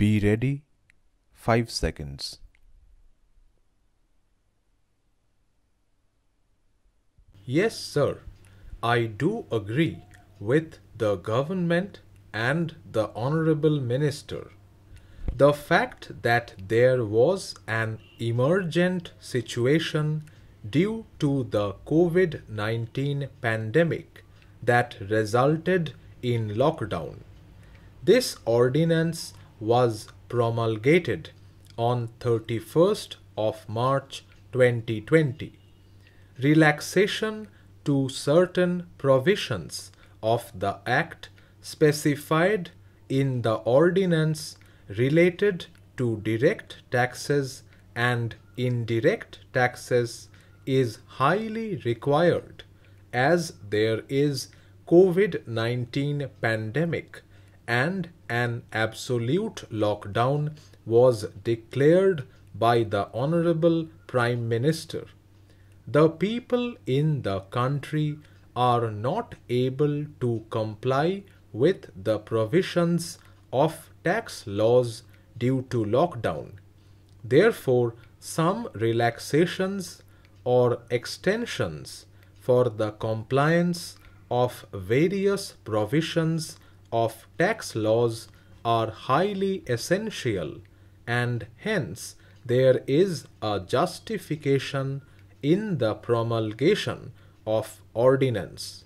Be ready. 5 seconds. Yes, sir. I do agree with the government and the Honorable Minister. The fact that there was an emergent situation due to the COVID 19 pandemic that resulted in lockdown. This ordinance was promulgated on 31st of March 2020. Relaxation to certain provisions of the Act specified in the ordinance related to direct taxes and indirect taxes is highly required as there is COVID-19 pandemic and an absolute lockdown was declared by the Honorable Prime Minister. The people in the country are not able to comply with the provisions of tax laws due to lockdown. Therefore, some relaxations or extensions for the compliance of various provisions of tax laws are highly essential, and hence there is a justification in the promulgation of ordinance.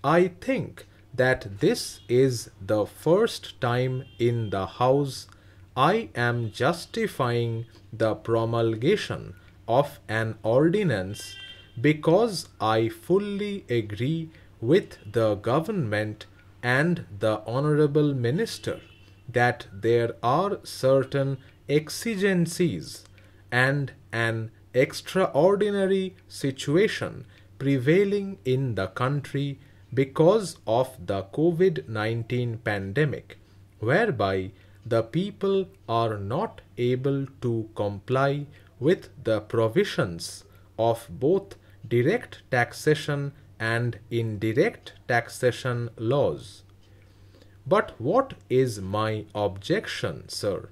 I think that this is the first time in the House I am justifying the promulgation of an ordinance because I fully agree with the government and the Honorable Minister that there are certain exigencies and an extraordinary situation prevailing in the country because of the COVID-19 pandemic, whereby the people are not able to comply with the provisions of both direct taxation and indirect taxation laws. But what is my objection, sir?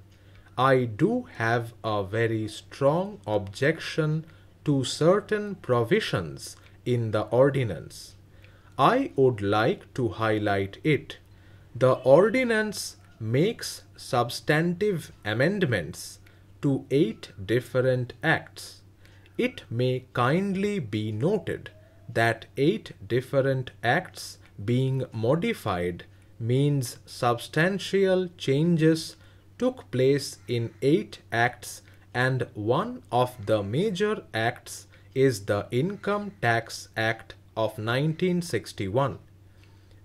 I do have a very strong objection to certain provisions in the ordinance. I would like to highlight it. The ordinance makes substantive amendments to 8 different acts. It may kindly be noted that 8 different acts being modified means substantial changes took place in 8 acts, and one of the major acts is the Income Tax Act of 1961.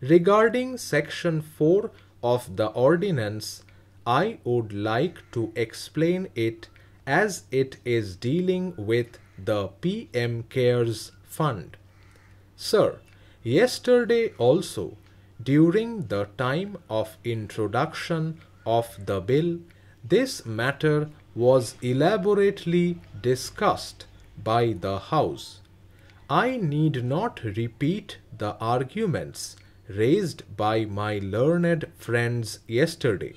Regarding Section 4 of the ordinance, I would like to explain it as it is dealing with the PM CARES Fund. Sir, yesterday also, during the time of introduction of the bill, this matter was elaborately discussed by the House. I need not repeat the arguments raised by my learned friends yesterday.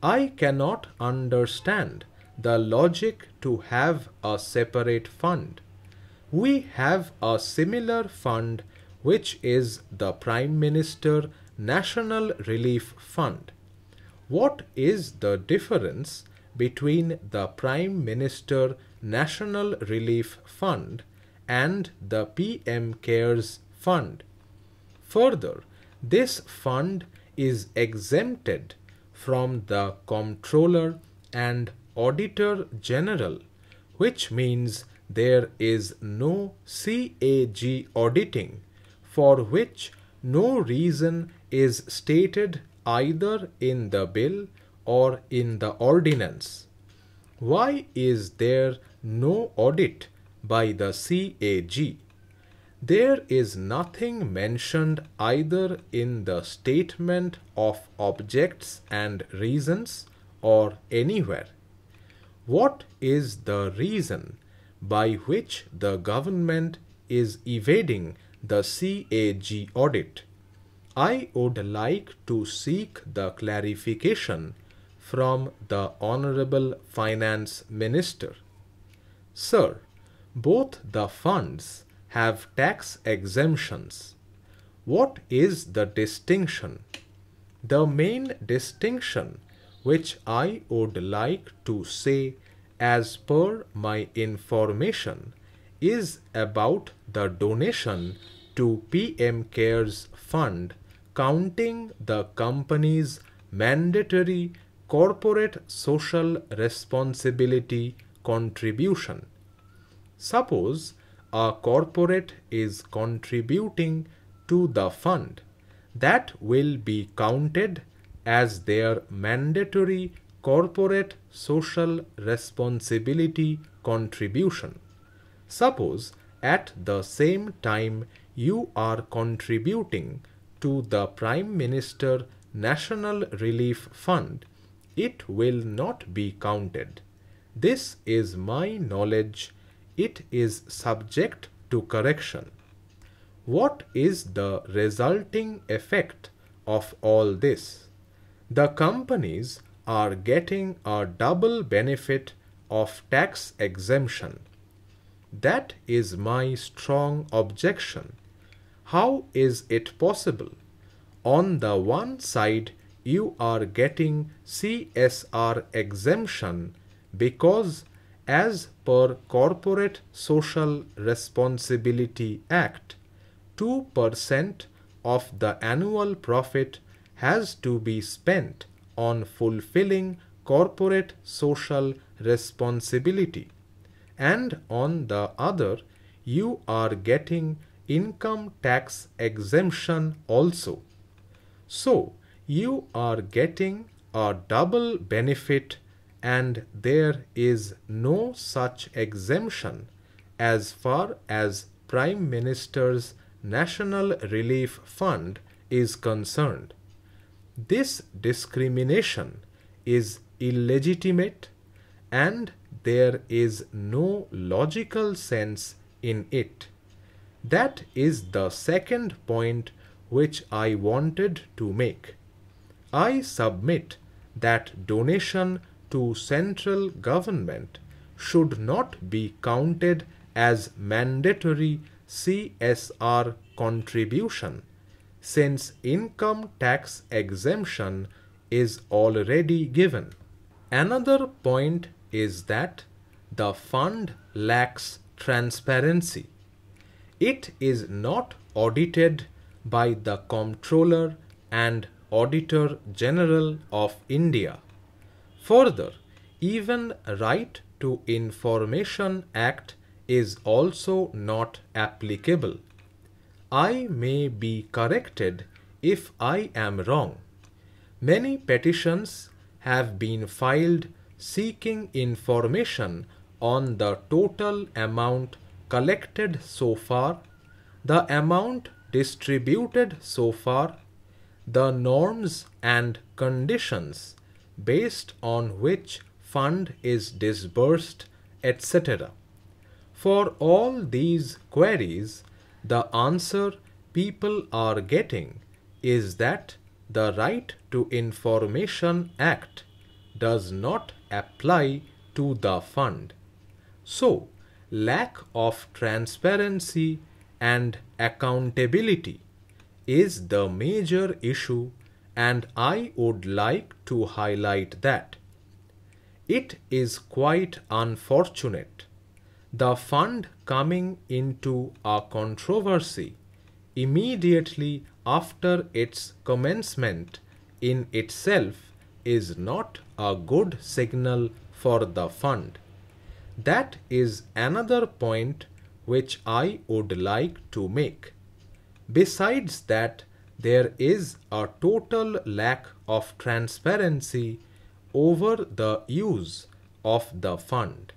I cannot understand the logic to have a separate fund. We have a similar fund which is the Prime Minister National Relief Fund. What is the difference between the Prime Minister National Relief Fund and the PM CARES Fund? Further, this fund is exempted from the Comptroller and Auditor General, which means there is no CAG auditing, for which no reason is stated either in the bill or in the ordinance. Why is there no audit by the CAG? There is nothing mentioned either in the statement of objects and reasons or anywhere. What is the reason by which the government is evading the CAG audit? I would like to seek the clarification from the Honorable Finance Minister. Sir, both the funds have tax exemptions. What is the distinction? The main distinction which I would like to say as per my information is about the donation to PM CARES Fund counting the company's mandatory corporate social responsibility contribution. Suppose a corporate is contributing to the fund, that will be counted as their mandatory corporate social responsibility contribution. Suppose at the same time you are contributing to the Prime Minister National Relief Fund, it will not be counted. This is my knowledge. It is subject to correction. What is the resulting effect of all this? The companies are getting a double benefit of tax exemption. That is my strong objection. How is it possible? On the one side, you are getting CSR exemption because as per Corporate Social Responsibility Act, 2% of the annual profit has to be spent on fulfilling corporate social responsibility, and on the other you are getting income tax exemption also. So you are getting a double benefit, and there is no such exemption as far as Prime Minister's National Relief Fund is concerned. This discrimination is illegitimate and there is no logical sense in it. That is the second point which I wanted to make. I submit that donation to central government should not be counted as mandatory CSR contribution, since income tax exemption is already given. Another point is that the fund lacks transparency. It is not audited by the Comptroller and Auditor General of India. Further, even Right to Information Act is also not applicable. I may be corrected if I am wrong. Many petitions have been filed seeking information on the total amount collected so far, the amount distributed so far, the norms and conditions based on which fund is disbursed, etc. For all these queries, the answer people are getting is that the Right to Information Act does not apply to the fund. So, lack of transparency and accountability is the major issue, and I would like to highlight that. It is quite unfortunate. The fund coming into a controversy immediately after its commencement in itself is not a good signal for the fund. That is another point which I would like to make. Besides that, there is a total lack of transparency over the use of the fund.